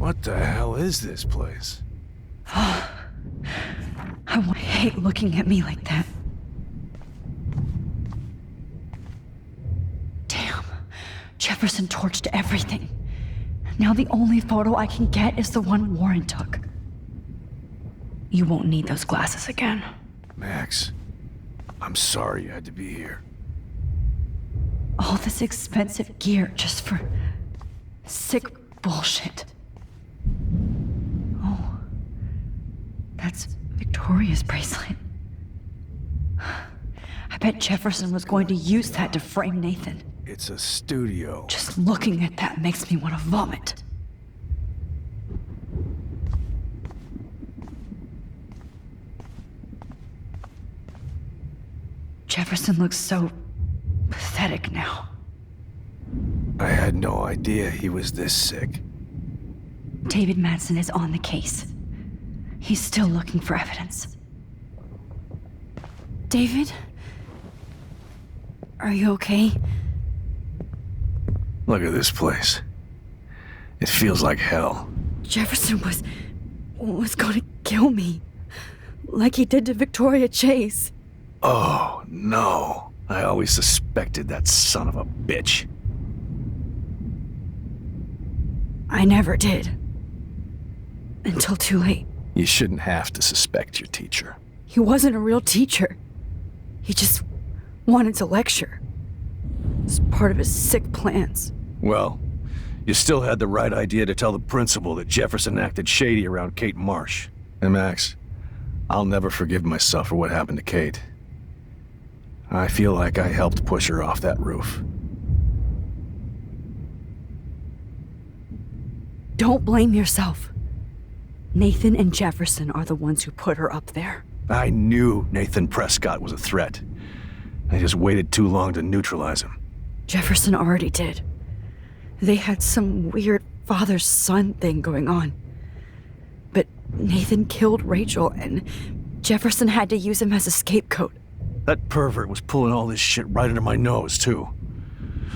What the hell is this place? I hate looking at me like that. Damn. Jefferson torched everything. Now the only photo I can get is the one Warren took. You won't need those glasses again. Max, I'm sorry you had to be here. All this expensive gear just for sick bullshit. Oh, that's Victoria's bracelet. I bet Jefferson was going to use that to frame Nathan. It's a studio. Just looking at that makes me want to vomit. Jefferson looks so pathetic now. I had no idea he was this sick. David Madsen is on the case. He's still looking for evidence. David? Are you okay? Look at this place. It feels like hell. Jefferson was going to kill me. Like he did to Victoria Chase. Oh, no. I always suspected that son of a bitch. I never did. Until too late. You shouldn't have to suspect your teacher. He wasn't a real teacher. He just wanted to lecture. It's part of his sick plans. Well, you still had the right idea to tell the principal that Jefferson acted shady around Kate Marsh. And Max, I'll never forgive myself for what happened to Kate. I feel like I helped push her off that roof. Don't blame yourself. Nathan and Jefferson are the ones who put her up there. I knew Nathan Prescott was a threat. I just waited too long to neutralize him. Jefferson already did. They had some weird father-son thing going on. But Nathan killed Rachel, and Jefferson had to use him as a scapegoat. That pervert was pulling all this shit right under my nose, too.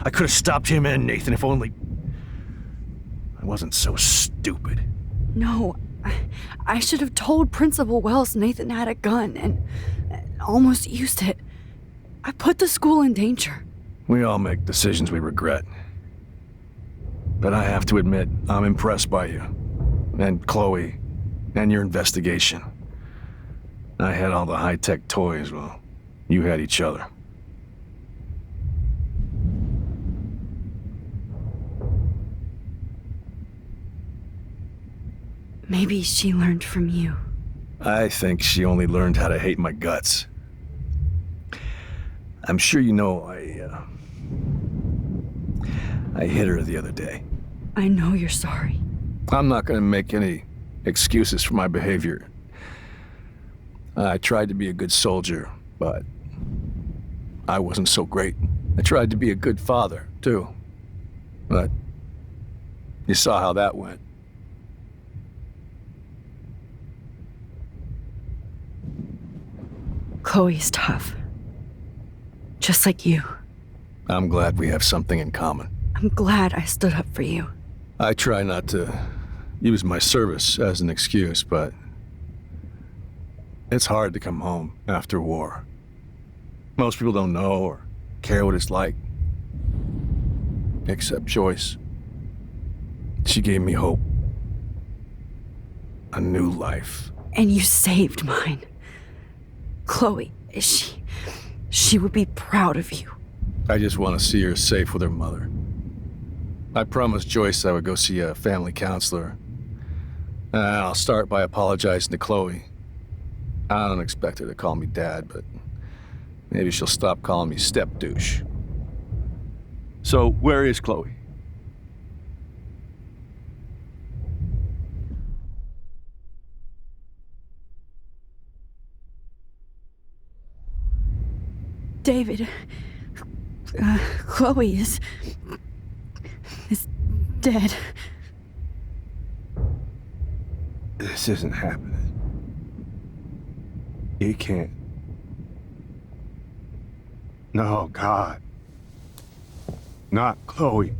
I could have stopped him and Nathan if only... I wasn't so stupid. No, I should have told Principal Wells Nathan had a gun and almost used it. I put the school in danger. We all make decisions we regret. But I have to admit, I'm impressed by you. And Chloe. And your investigation. I had all the high-tech toys, well, you had each other. Maybe she learned from you. I think she only learned how to hate my guts. I'm sure you know I hit her the other day. I know you're sorry. I'm not gonna make any excuses for my behavior. I tried to be a good soldier, but I wasn't so great. I tried to be a good father, too. But you saw how that went. Chloe's tough. Just like you. I'm glad we have something in common. I'm glad I stood up for you. I try not to use my service as an excuse, but it's hard to come home after war. Most people don't know or care what it's like. Except Joyce. She gave me hope. A new life. And you saved mine. Chloe, she would be proud of you. I just want to see her safe with her mother. I promised Joyce I would go see a family counselor. And I'll start by apologizing to Chloe. I don't expect her to call me Dad, but maybe she'll stop calling me step-douche. So, where is Chloe? David, Chloe is dead. This isn't happening. You can't. No, God. Not Chloe.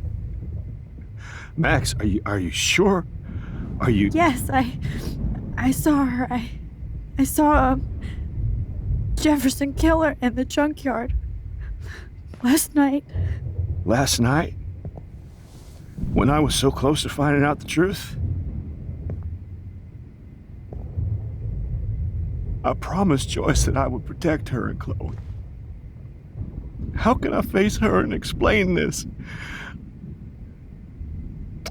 Max, are you sure? Are you... Yes, I saw her. I saw Jefferson kill her in the junkyard last night. Last night? When I was so close to finding out the truth? I promised Joyce that I would protect her and Chloe. How can I face her and explain this?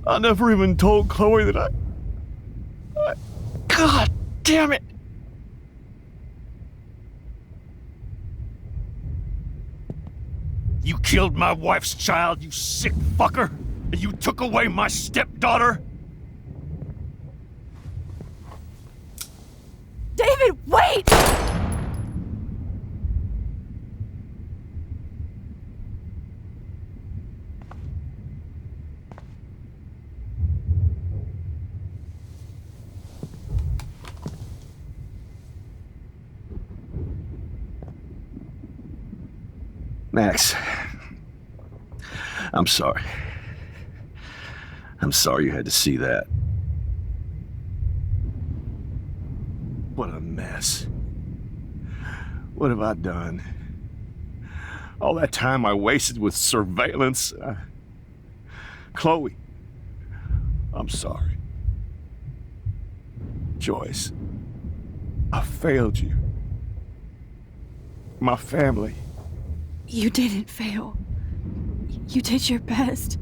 I never even told Chloe that I... God damn it! You killed my wife's child, you sick fucker! And you took away my stepdaughter? David, wait! Max, I'm sorry. I'm sorry you had to see that. What a mess. What have I done? All that time I wasted with surveillance. Chloe, I'm sorry. Joyce, I failed you. My family. You didn't fail. You did your best.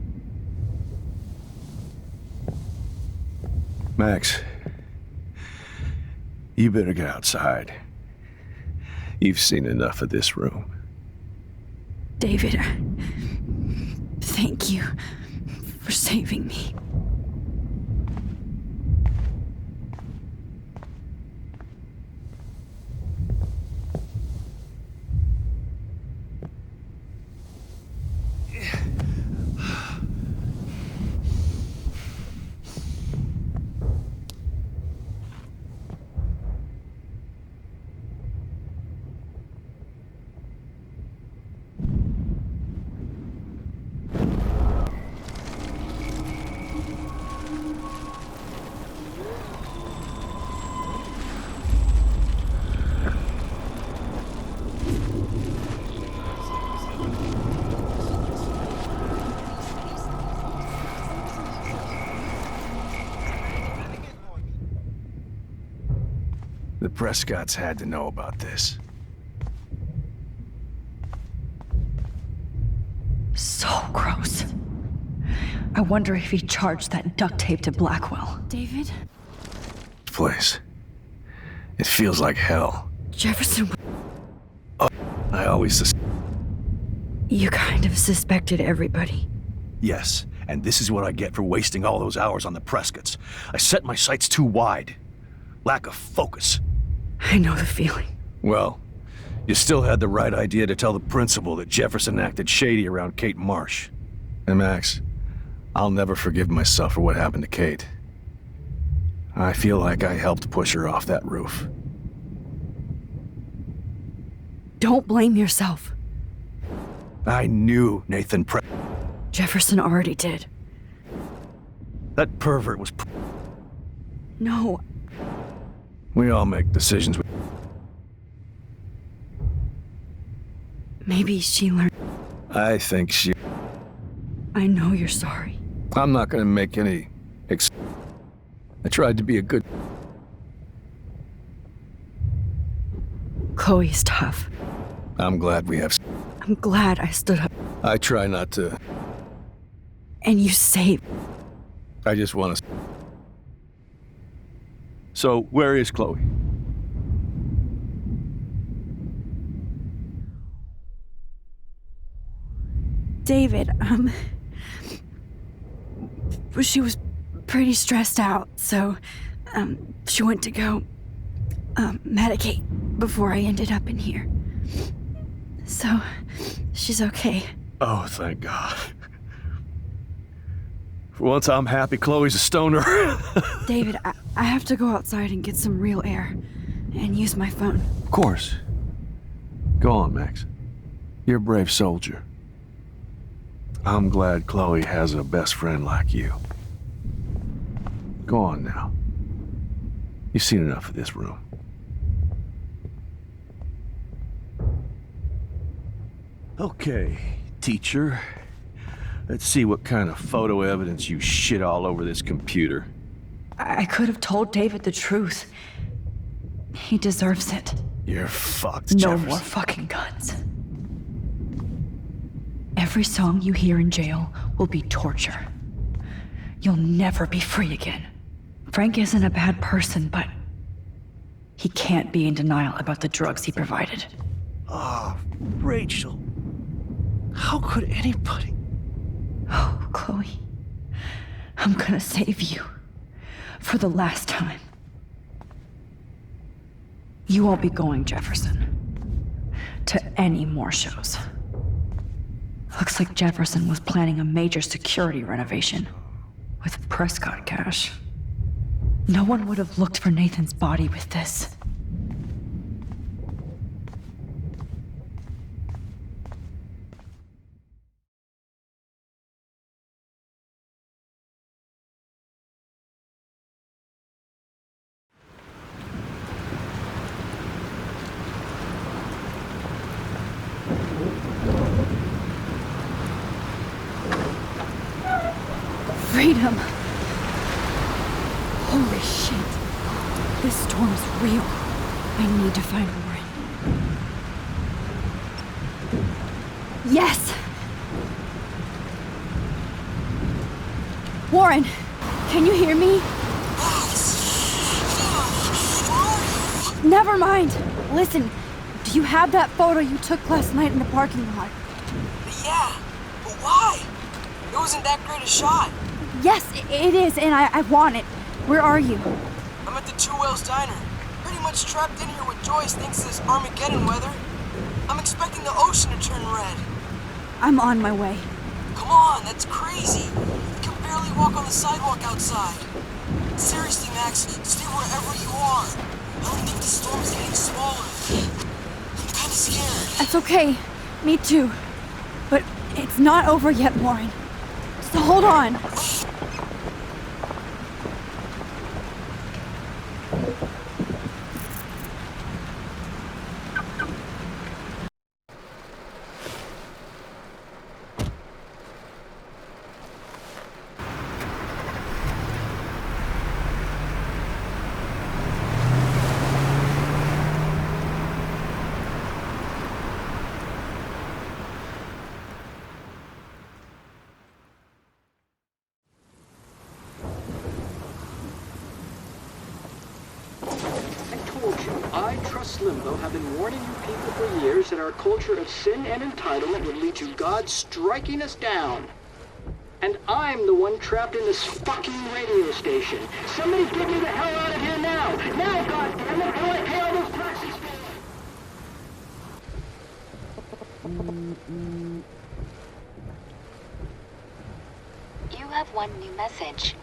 Max, you better get outside. You've seen enough of this room. David, thank you for saving me. The Prescotts had to know about this. So gross. I wonder if he charged that duct tape to Blackwell. David? Place. It feels like hell. Jefferson... I always You kind of suspected everybody. Yes, and this is what I get for wasting all those hours on the Prescotts. I set my sights too wide. Lack of focus. I know the feeling. Well, you still had the right idea to tell the principal that Jefferson acted shady around Kate Marsh. And Max, I'll never forgive myself for what happened to Kate. I feel like I helped push her off that roof. Don't blame yourself. I knew Nathan Jefferson already did. That pervert was... No, We all make decisions. maybe she learned. I think she... I know you're sorry. I'm not gonna make any... I tried to be a good... Chloe's tough. I'm glad we have... I'm glad I stood up. I try not to... And you saved. I just want to... So, where is Chloe? David, she was pretty stressed out, so, she went to go, medicate before I ended up in here. So, she's okay. Oh, thank God. For once, I'm happy Chloe's a stoner. David, I have to go outside and get some real air and use my phone. Of course. Go on, Max. You're a brave soldier. I'm glad Chloe has a best friend like you. Go on now. You've seen enough of this room. Okay, teacher. Let's see what kind of photo evidence you shit all over this computer. I could have told David the truth. He deserves it. You're fucked, No Jefferson. more fucking guns. Every song you hear in jail will be torture. You'll never be free again. Frank isn't a bad person, but he can't be in denial about the drugs he provided. Oh, Rachel. How could anybody... Oh, Chloe. I'm gonna save you. For the last time. You won't be going, Jefferson, to any more shows. Looks like Jefferson was planning a major security renovation with Prescott cash. No one would have looked for Nathan's body with this. Freedom! Holy shit. This storm is real. I need to find Warren. Yes! Warren, can you hear me? Never mind. Listen, do you have that photo you took last night in the parking lot? Yeah, but why? It wasn't that great a shot. Yes, it is, and I want it. Where are you? I'm at the Two Whales Diner. Pretty much trapped in here with Joyce thanks to this Armageddon weather. I'm expecting the ocean to turn red. I'm on my way. Come on, that's crazy. You can barely walk on the sidewalk outside. Seriously, Max, stay wherever you are. I don't think the storm is getting smaller. I'm kinda scared. That's okay. Me too. But it's not over yet, Warren. So hold on. I, Trust Limbo, have been warning you people for years that our culture of sin and entitlement would lead to God striking us down. And I'm the one trapped in this fucking radio station. Somebody get me the hell out of here now! Now, goddammit, how I pay all those taxes for? You have one new message.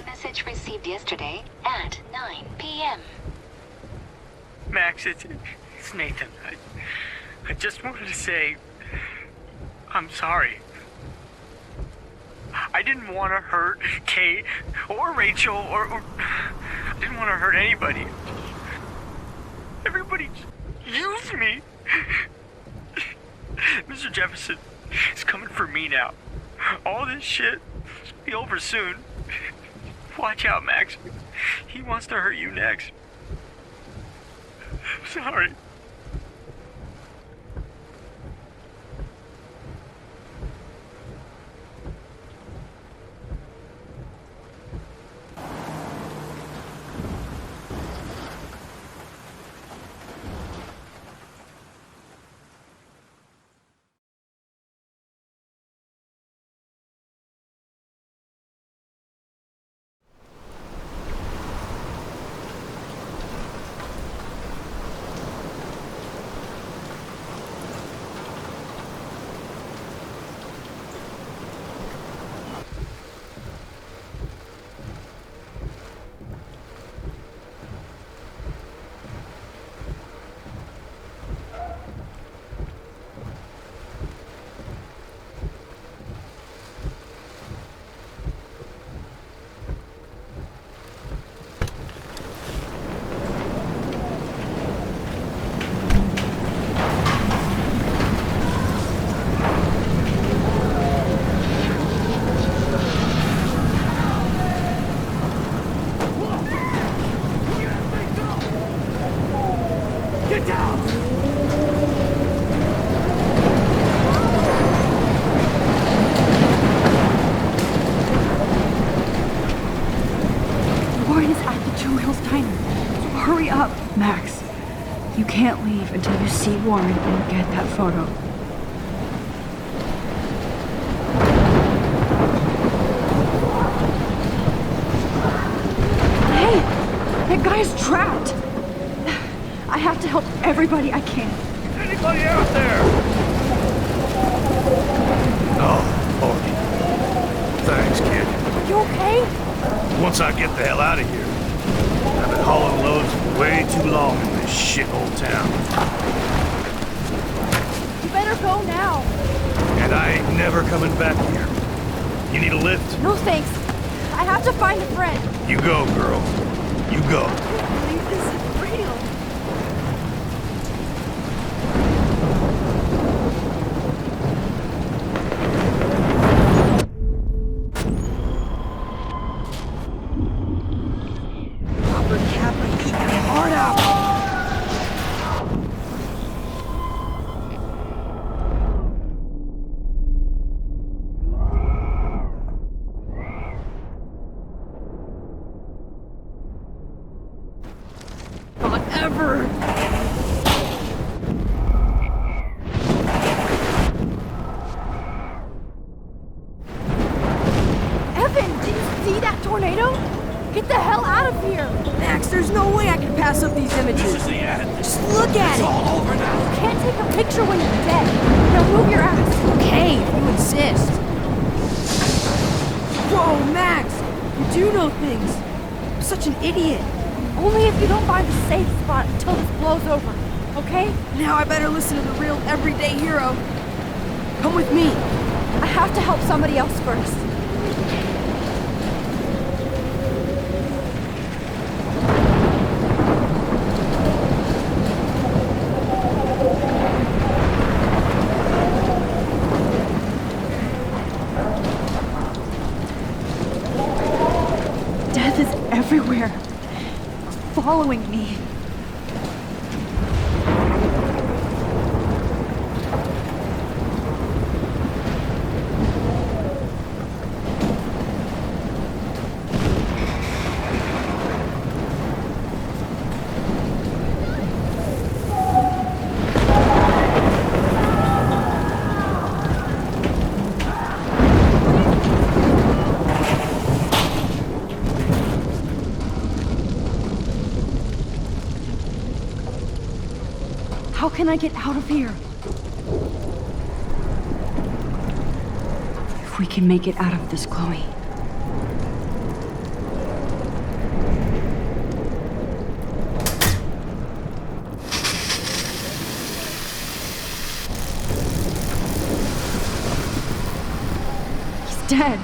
Message received yesterday at 9 p.m. Max, it's Nathan. I just wanted to say, I'm sorry. I didn't want to hurt Kate or Rachel or I didn't want to hurt anybody. Everybody used me. Mr. Jefferson is coming for me now. All this shit will be over soon. Watch out, Max. He wants to hurt you next. Sorry. wheel's tiny. Hurry up, Max. You can't leave until you see Warren and get that photo. Hey! That guy's trapped! I have to help everybody I can. Anybody out there? Oh, Lord. Thanks, kid. You okay? Once I get the hell out of here. I've been hauling loads for way too long in this shithole town. You better go now. And I ain't never coming back here. You need a lift? No thanks. I have to find a friend. You go, girl. You go. I can't believe this is real. Get the hell out of here! Max, there's no way I can pass up these images. This is the end. Just look at It's it. all over now. You can't take a picture when you're dead. Now move your ass. Okay, if you insist. Whoa, Max! You do know things. I'm such an idiot. Only if you don't find a safe spot until this blows over, okay? Now I better listen to the real everyday hero. Come with me. I have to help somebody else first. Death is everywhere, following me. How can I get out of here? If we can make it out of this, Chloe. He's dead.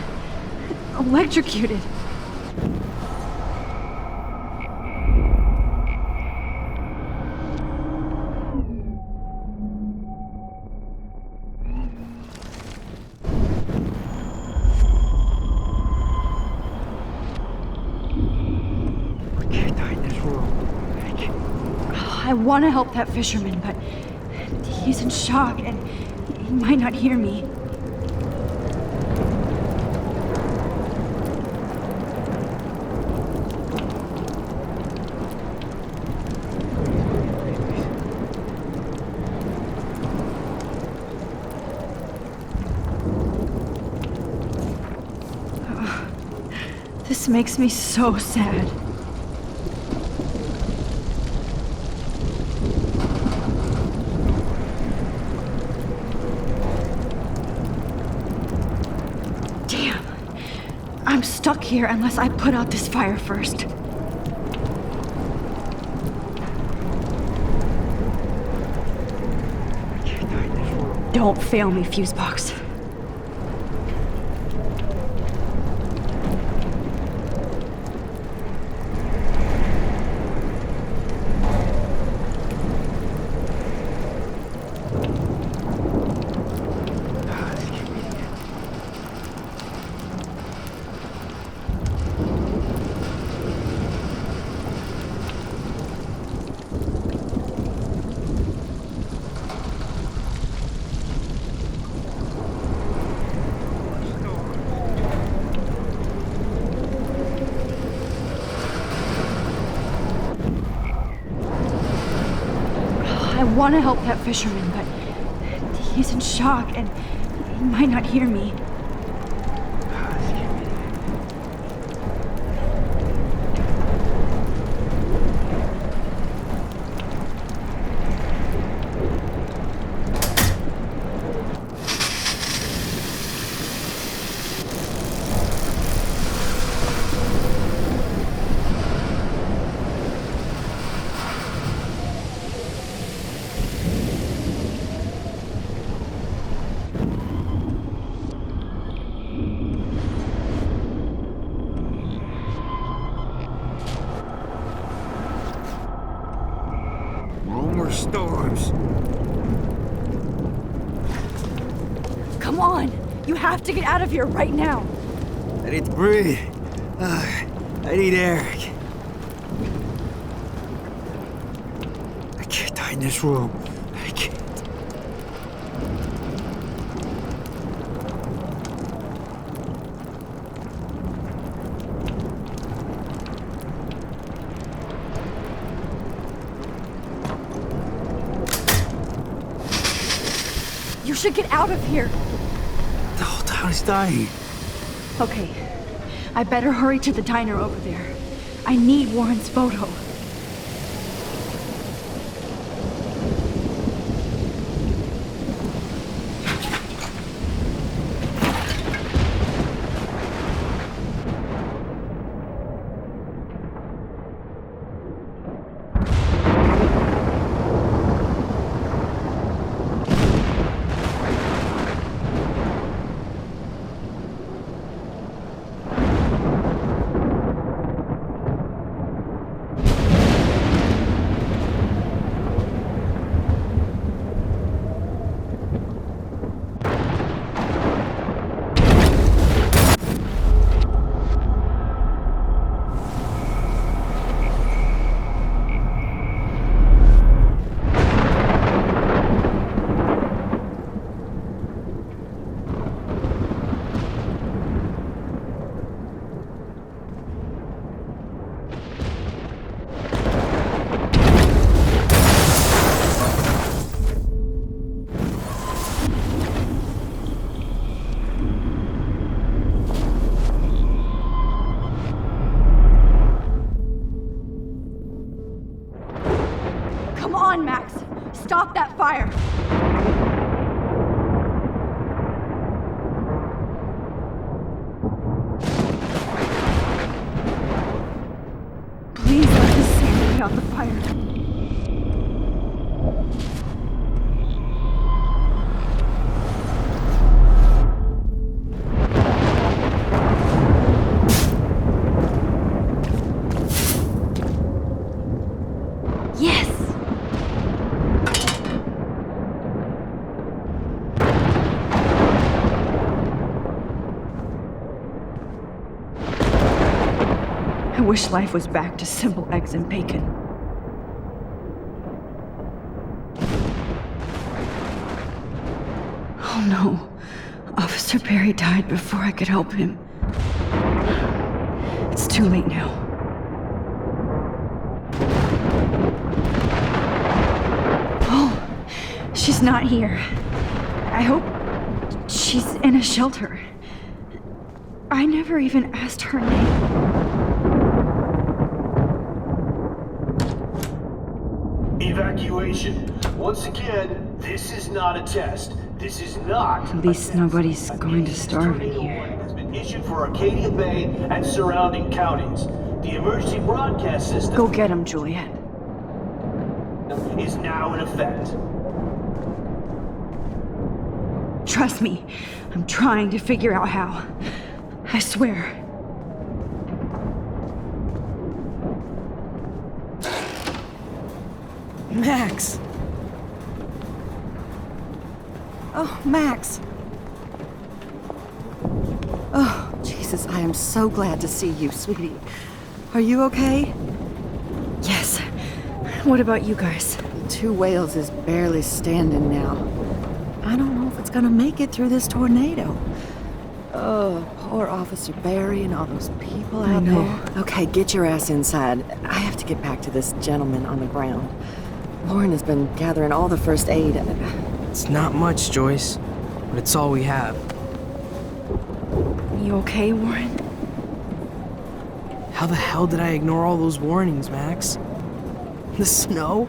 Electrocuted. I want to help that fisherman, but he's in shock and he might not hear me. This makes me so sad. I'm stuck here unless I put out this fire first. Don't fail me, Fusebox. I want to help that fisherman, but he's in shock and he might not hear me. Storms. Come on! You have to get out of here right now! I need to breathe. I need air. I can't die in this room. I can't. You should get out of here! The whole town is dying. Okay, I better hurry to the diner over there. I need Warren's photo. Come on, Max! Stop that fire! Please let the sand put out the fire. Yes! I wish life was back to simple eggs and bacon. Oh no. Officer Barry died before I could help him. It's too late now. Oh, she's not here. I hope she's in a shelter. I never even asked her name. Evacuation. Once again, this is not a test. This is not. At least nobody's going to starve in here. Has been issued for Arcadia Bay and surrounding counties. The emergency broadcast system Go get him, Juliet. is now in effect. Trust me, I'm trying to figure out how. I swear. Max! Oh, Max! Oh, Jesus, I am so glad to see you, sweetie. Are you okay? Yes. What about you guys? The Two Whales is barely standing now. I don't know if it's gonna make it through this tornado. Oh, poor Officer Barry and all those people out know. there. Okay, get your ass inside. I have to get back to this gentleman on the ground. Lauren has been gathering all the first aid. It's not much, Joyce, but it's all we have. You okay, Warren? How the hell did I ignore all those warnings, Max? The snow?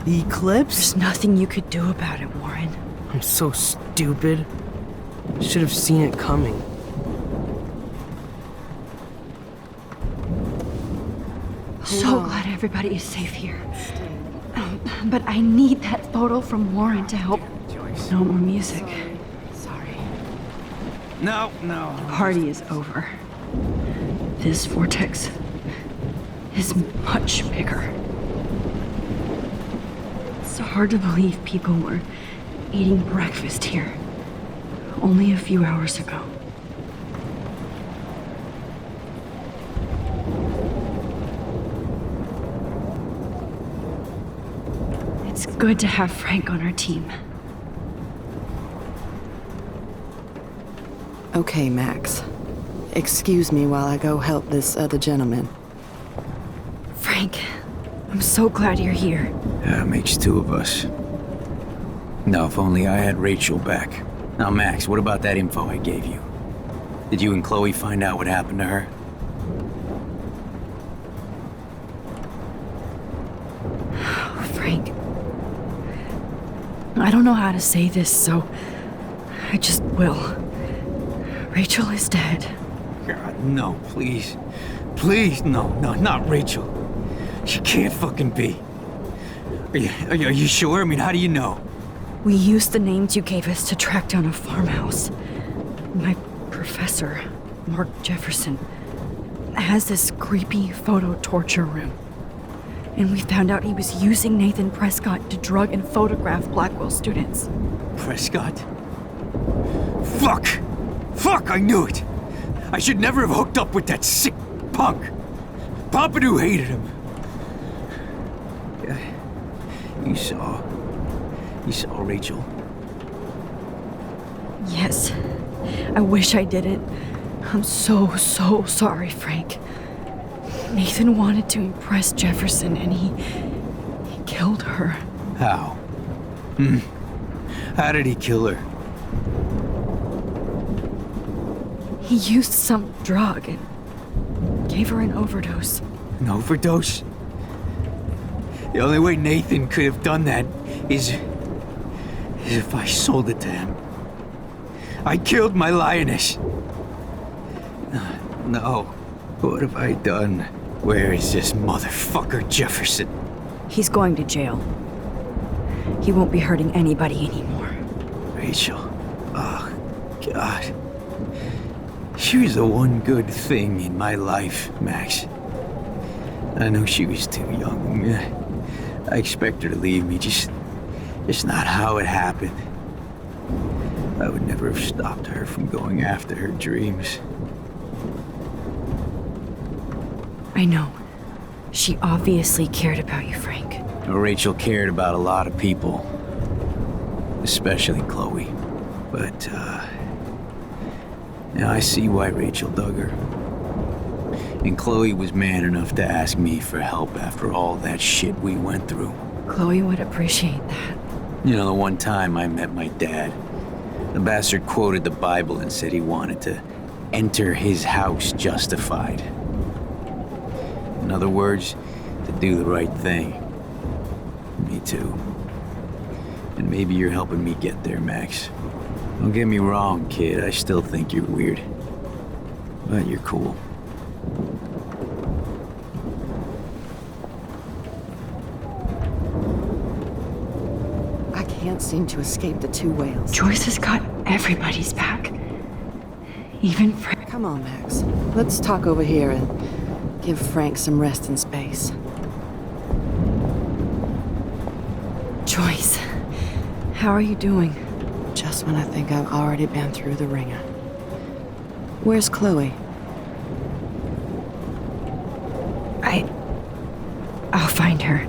The eclipse? There's nothing you could do about it, Warren. I'm so stupid. Should have seen it coming. So glad everybody is safe here. But I need that photo from Warren to help. No more music. Sorry. No. The party is over. This vortex is much bigger. It's hard to believe people were eating breakfast here only a few hours ago. It's good to have Frank on our team. Okay, Max. Excuse me while I go help this other gentleman. Frank, I'm so glad you're here. Yeah, it makes two of us. No, if only I had Rachel back. Now, Max, what about that info I gave you? Did you and Chloe find out what happened to her? Frank, I don't know how to say this, so I just will. Rachel is dead. God, no, please. Please, no, not Rachel. She can't fucking be. Are you sure? I mean, how do you know? We used the names you gave us to track down a farmhouse. My professor, Mark Jefferson, has this creepy photo torture room. And we found out he was using Nathan Prescott to drug and photograph Blackwell students. Prescott? Fuck, I knew it! I should never have hooked up with that sick punk! Pompidou hated him. You saw Rachel? Yes. I wish I didn't. I'm so sorry, Frank. Nathan wanted to impress Jefferson and he killed her. How? How did he kill her? He used some drug and gave her an overdose. An overdose? The only way Nathan could have done that is if I sold it to him. I killed my lioness. No. What have I done? Where is this motherfucker Jefferson? He's going to jail. He won't be hurting anybody anymore. Rachel. Oh, God. She was the one good thing in my life, Max. I know she was too young. I expect her to leave me, just not how it happened. I would never have stopped her from going after her dreams. I know. She obviously cared about you, Frank. Well, Rachel cared about a lot of people. Especially Chloe. But, now I see why Rachel dug her. And Chloe was man enough to ask me for help after all that shit we went through. Chloe would appreciate that. You know, the one time I met my dad, the bastard quoted the Bible and said he wanted to enter his house justified. In other words, to do the right thing. Me too. And maybe you're helping me get there, Max. Don't get me wrong, kid. I still think you're weird. But you're cool. I can't seem to escape the two whales. Joyce has got everybody's back. Even Frank. Come on, Max. Let's talk over here and give Frank some rest and space. Joyce, how are you doing? Just when I think I've already been through the ringer. Where's Chloe? I'll find her.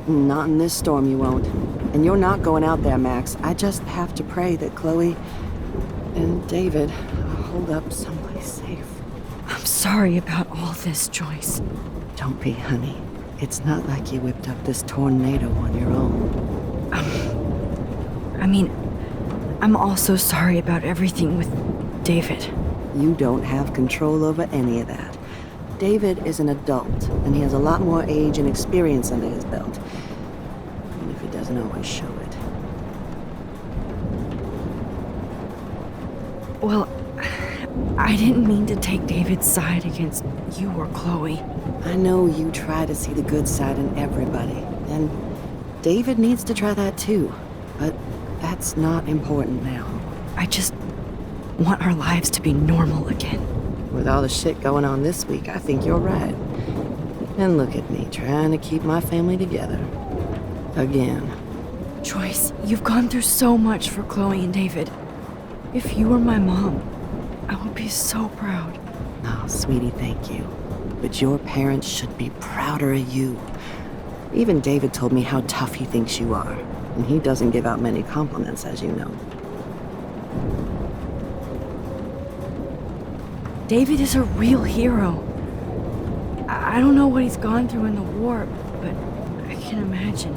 Not in this storm, you won't. And you're not going out there, Max. I just have to pray that Chloe and David hold up someplace safe. I'm sorry about all this, Joyce. Don't be, honey. It's not like you whipped up this tornado on your own. I mean, I'm also sorry about everything with David. You don't have control over any of that. David is an adult, and he has a lot more age and experience under his belt. Even if he doesn't always show it. Well, I didn't mean to take David's side against you or Chloe. I know you try to see the good side in everybody, and David needs to try that too. But that's not important now. I just want our lives to be normal again. With all the shit going on this week, I think you're right. And look at me, trying to keep my family together. Again. Joyce, you've gone through so much for Chloe and David. If you were my mom, I would be so proud. Oh, sweetie, thank you. But your parents should be prouder of you. Even David told me how tough he thinks you are. And he doesn't give out many compliments, as you know. David is a real hero. I don't know what he's gone through in the war, but I can imagine.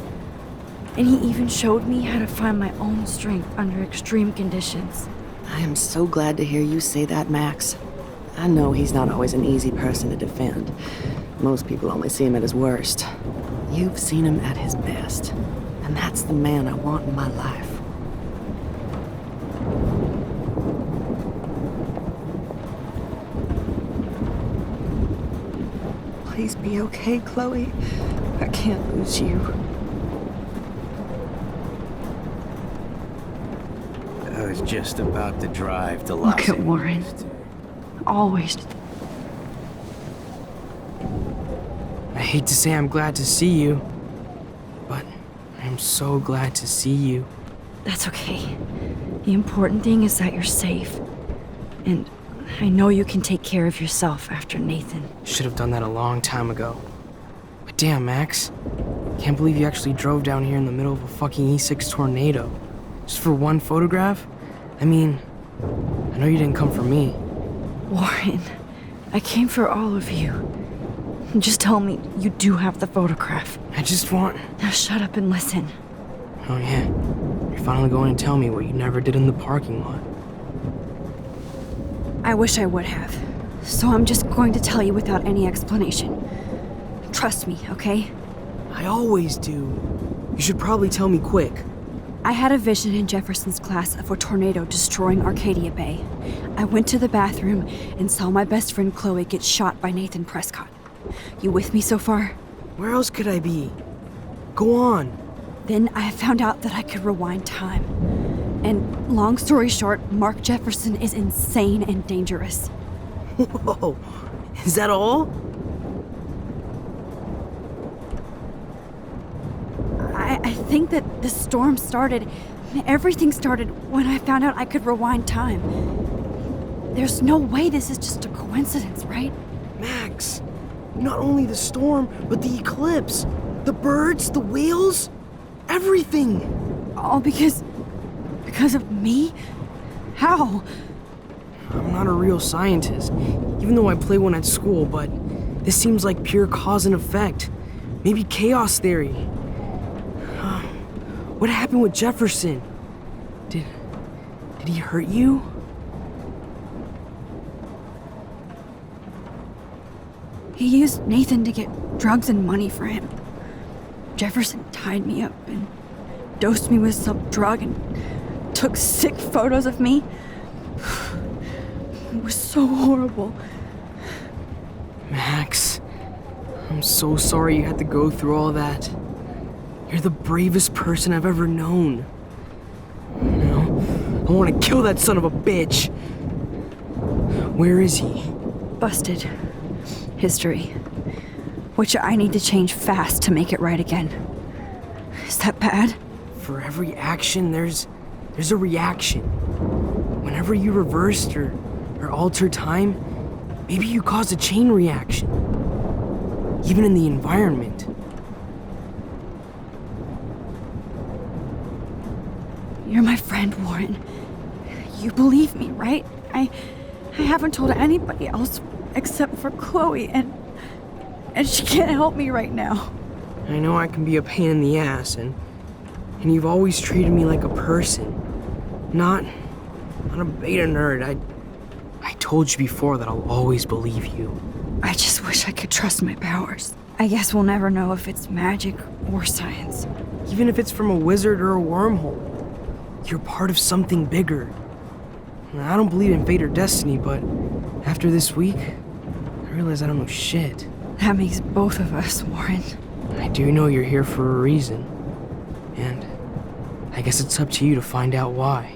And he even showed me how to find my own strength under extreme conditions. I am so glad to hear you say that, Max. I know he's not always an easy person to defend. Most people only see him at his worst. You've seen him at his best. And that's the man I want in my life. Please be okay, Chloe. I can't lose you. I was just about to drive to Los Look at Warren. Always. I hate to say I'm glad to see you, but I'm so glad to see you. That's okay. The important thing is that you're safe. And I know you can take care of yourself after Nathan. Should have done that a long time ago. But damn, Max. Can't believe you actually drove down here in the middle of a fucking E6 tornado. Just for one photograph? I mean, I know you didn't come for me. Warren, I came for all of you. Just tell me you do have the photograph. I just want... Now shut up and listen. Oh yeah, you're finally going to tell me what you never did in the parking lot. I wish I would have. So I'm just going to tell you without any explanation. Trust me, okay? I always do. You should probably tell me quick. I had a vision in Jefferson's class of a tornado destroying Arcadia Bay. I went to the bathroom and saw my best friend Chloe get shot by Nathan Prescott. You with me so far? Where else could I be? Go on. Then I found out that I could rewind time. And long story short, Mark Jefferson is insane and dangerous. Whoa, is that all? I think that the storm started, everything started when I found out I could rewind time. There's no way this is just a coincidence, right? Max, not only the storm, but the eclipse, the birds, the whales, everything. All because of me? How? I'm not a real scientist, even though I play one at school, but this seems like pure cause and effect. Maybe chaos theory. What happened with Jefferson? Did he hurt you? He used Nathan to get drugs and money for him. Jefferson tied me up and dosed me with some drug and took sick photos of me. It was so horrible. Max, I'm so sorry you had to go through all that. You're the bravest person I've ever known. You know, I want to kill that son of a bitch. Where is he? Busted. History. Which I need to change fast to make it right again. Is that bad? For every action, there's a reaction. Whenever you reversed or altered time, maybe you caused a chain reaction. Even in the environment. You're my friend, Warren. You believe me, right? I haven't told anybody else except for Chloe, and and she can't help me right now. I know I can be a pain in the ass, and you've always treated me like a person, not a beta nerd. I told you before that I'll always believe you. I just wish I could trust my powers. I guess we'll never know if it's magic or science. Even if it's from a wizard or a wormhole, you're part of something bigger. I don't believe in fate or destiny, but after this week, I realize I don't know shit. That makes both of us, Warren. I do know you're here for a reason, and I guess it's up to you to find out why.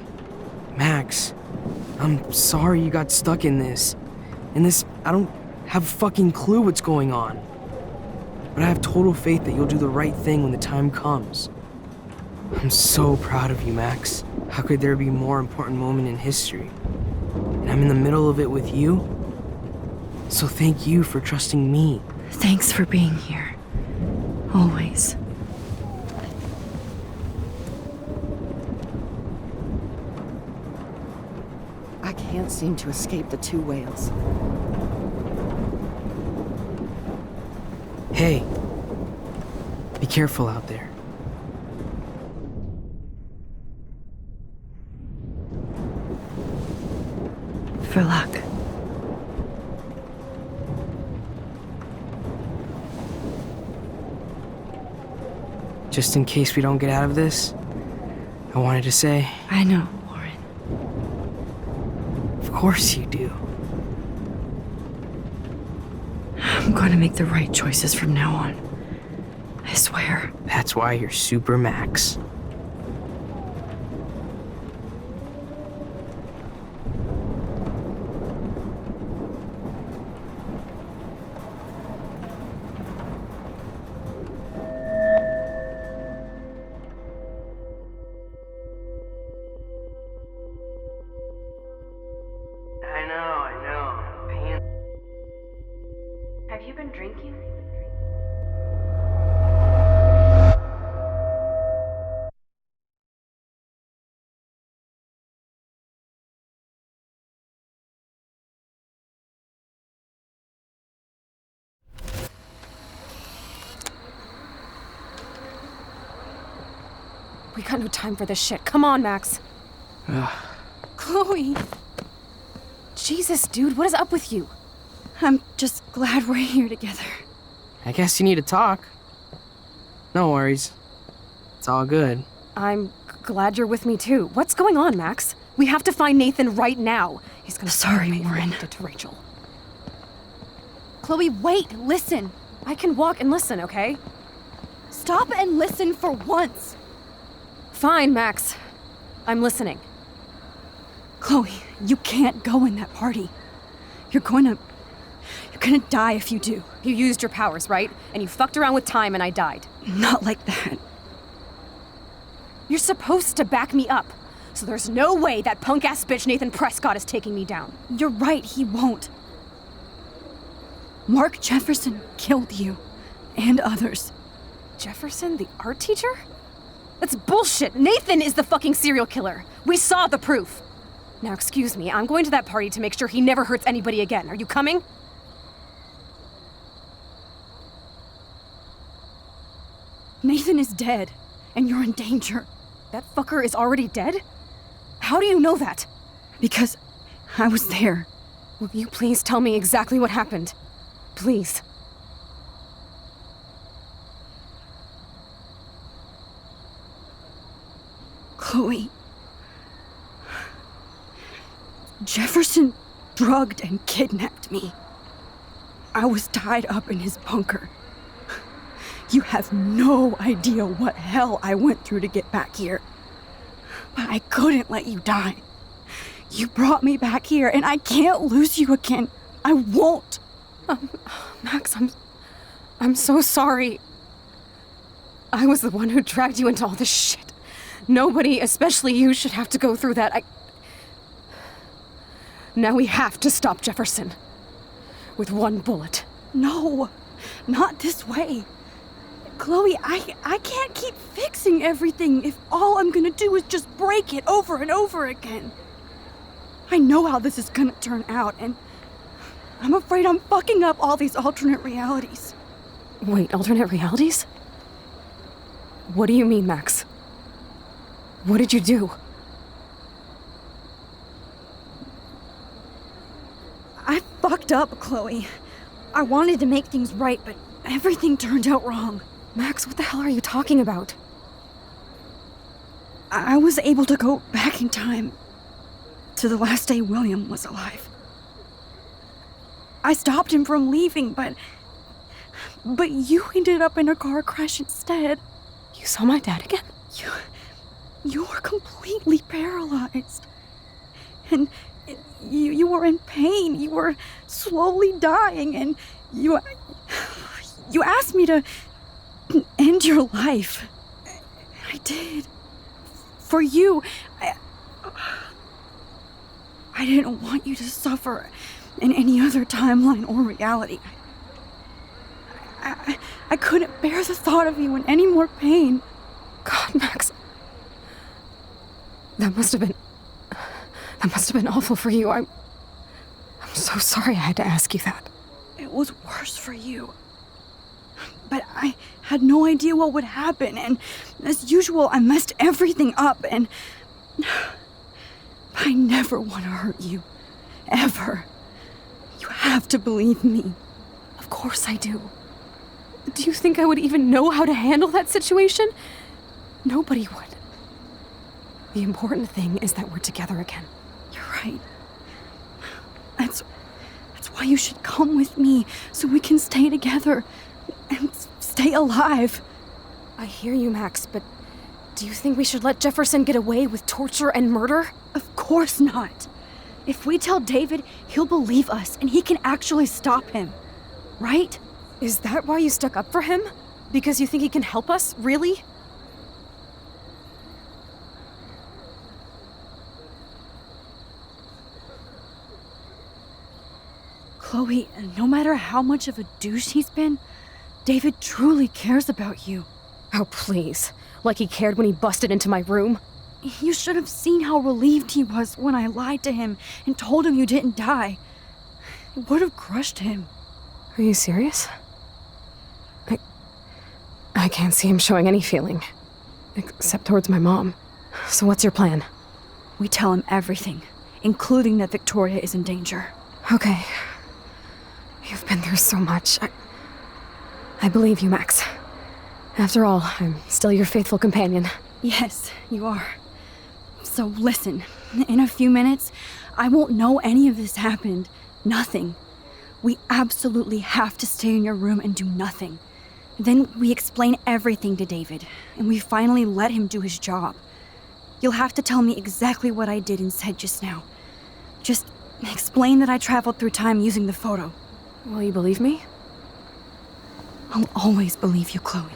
Max, I'm sorry you got stuck in this. I don't have a fucking clue what's going on. But I have total faith that you'll do the right thing when the time comes. I'm so proud of you, Max. How could there be a more important moment in history? And I'm in the middle of it with you. So thank you for trusting me. Thanks for being here. Always. I can't seem to escape the two whales. Hey, be careful out there. For luck. Just in case we don't get out of this, I wanted to say... I know, Warren. Of course you do. I'm gonna make the right choices from now on. I swear. That's why you're Super Max. I know. Pain. Have you been drinking? We got no time for this shit. Come on, Max. Chloe. Jesus, dude, what is up with you? I'm just glad we're here together. I guess you need to talk. No worries. It's all good. I'm glad you're with me too. What's going on, Max? We have to find Nathan right now. He's gonna Sorry, Warren. Did to Rachel. Chloe, wait, listen. I can walk and listen, okay? Stop and listen for once. Fine, Max. I'm listening. Chloe, you can't go in that party. You're gonna die if you do. You used your powers, right? And you fucked around with time and I died. Not like that. You're supposed to back me up. So there's no way that punk-ass bitch Nathan Prescott is taking me down. You're right, he won't. Mark Jefferson killed you. And others. Jefferson, the art teacher? That's bullshit. Nathan is the fucking serial killer. We saw the proof. Now, excuse me, I'm going to that party to make sure he never hurts anybody again. Are you coming? Nathan is dead, and you're in danger. That fucker is already dead? How do you know that? Because I was there. Will you please tell me exactly what happened? Please. Chloe. Jefferson drugged and kidnapped me. I was tied up in his bunker. You have no idea what hell I went through to get back here. But I couldn't let you die. You brought me back here, and I can't lose you again. I won't. Max, I'm so sorry. I was the one who dragged you into all this shit. Nobody, especially you, should have to go through that. Now we have to stop Jefferson. With one bullet. No, not this way. Chloe, I can't keep fixing everything if all I'm gonna do is just break it over and over again. I know how this is gonna turn out, and I'm afraid I'm fucking up all these alternate realities. Wait, alternate realities? What do you mean, Max? What did you do? I fucked up, Chloe. I wanted to make things right, but everything turned out wrong. Max, what the hell are you talking about? I was able to go back in time to the last day William was alive. I stopped him from leaving, but you ended up in a car crash instead. You saw my dad again? You were completely paralyzed. And you were in pain. You were slowly dying, and you asked me to end your life. I did. For you. I didn't want you to suffer in any other timeline or reality. I couldn't bear the thought of you in any more pain. God, Max. That must have been awful for you. I'm so sorry I had to ask you that. It was worse for you. But I had no idea what would happen, and as usual, I messed everything up, and I never want to hurt you. Ever. You have to believe me. Of course I do. Do you think I would even know how to handle that situation? Nobody would. The important thing is that we're together again. You're right. That's why you should come with me, so we can stay together and stay alive. I hear you, Max, but do you think we should let Jefferson get away with torture and murder? Of course not. If we tell David, he'll believe us and he can actually stop him. Right? Is that why you stuck up for him? Because you think he can help us? Really? Chloe, no matter how much of a douche he's been, David truly cares about you. Oh, please. Like he cared when he busted into my room? You should have seen how relieved he was when I lied to him and told him you didn't die. It would have crushed him. Are you serious? I can't see him showing any feeling. Except towards my mom. So what's your plan? We tell him everything, including that Victoria is in danger. Okay. You've been through so much. I believe you, Max. After all, I'm still your faithful companion. Yes, you are. So listen, in a few minutes, I won't know any of this happened. Nothing. We absolutely have to stay in your room and do nothing. Then we explain everything to David, and we finally let him do his job. You'll have to tell me exactly what I did and said just now. Just explain that I traveled through time using the photo. Will you believe me? I'll always believe you, Chloe.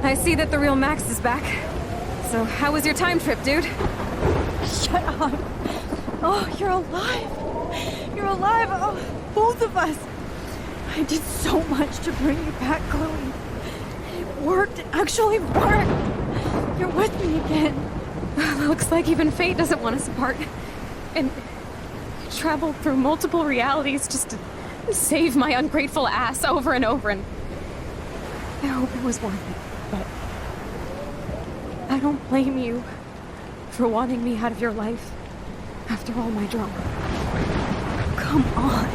I see that the real Max is back. So how was your time trip, dude? Shut up. Oh, you're alive. You're alive. Oh, both of us. I did so much to bring you back, Chloe. It worked. It actually worked. You're with me again. Looks like even fate doesn't want us apart. And I traveled through multiple realities just to save my ungrateful ass over and over, and I hope it was worth it. But I don't blame you for wanting me out of your life after all my drama. Come on.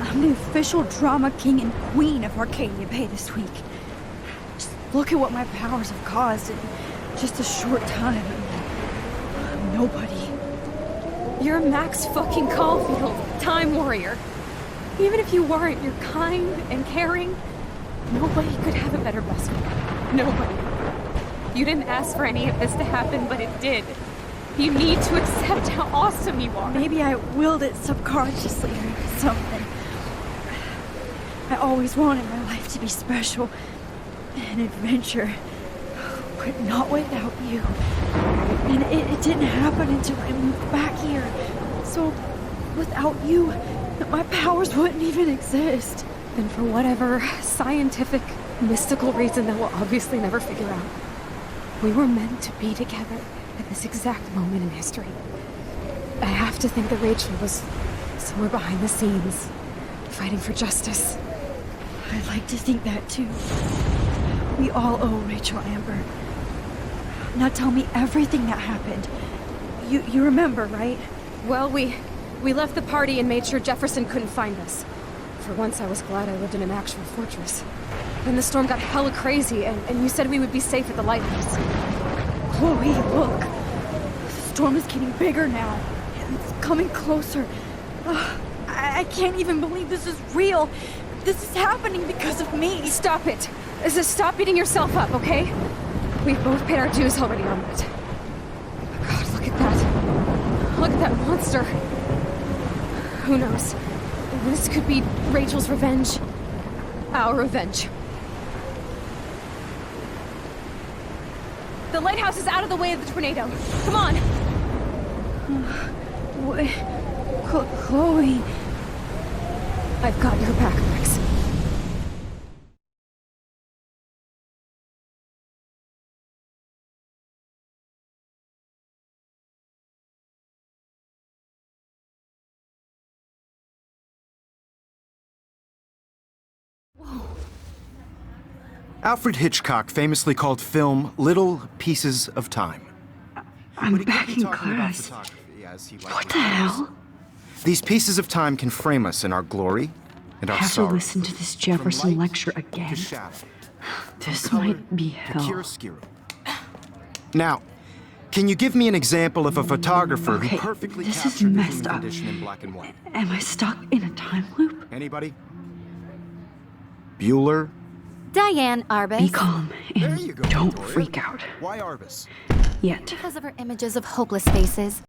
I'm the official drama king and queen of Arcadia Bay this week. Just look at what my powers have caused in just a short time. I'm nobody. You're Max fucking Caulfield, Time Warrior. Even if you weren't, you're kind and caring. Nobody could have a better best friend. Nobody. You didn't ask for any of this to happen, but it did. You need to accept how awesome you are. Maybe I willed it subconsciously or something. I always wanted my life to be special, an adventure, but not without you. And it didn't happen until I moved back here. So, without you, my powers wouldn't even exist. And for whatever scientific, mystical reason that we'll obviously never figure out, we were meant to be together at this exact moment in history. I have to think that Rachel was somewhere behind the scenes, fighting for justice. I'd like to think that too. We all owe Rachel Amber. Now tell me everything that happened. You remember, right? Well, we left the party and made sure Jefferson couldn't find us. For once, I was glad I lived in an actual fortress. Then the storm got hella crazy, and you said we would be safe at the lighthouse. Chloe, look. The storm is getting bigger now. It's coming closer. I can't even believe this is real. This is happening because of me. Stop it. Stop beating yourself up, okay? We've both paid our dues already on it. God, look at that. Look at that monster. Who knows? This could be Rachel's revenge. Our revenge. The lighthouse is out of the way of the tornado. Come on! Chloe... I've got your back, Max. Alfred Hitchcock famously called film little pieces of time. I'm back in class. What the hell? These pieces of time can frame us in our glory and our I have sorrow. to listen to this Jefferson lecture again. This might be hell. Now, can you give me an example of a photographer who Okay, perfectly this is captured the messed human up. condition in black and white? Am I stuck in a time loop? Anybody? Bueller? Diane Arbus. Be calm and don't freak out. Why Arbus? Yet. Because of her images of hopeless faces.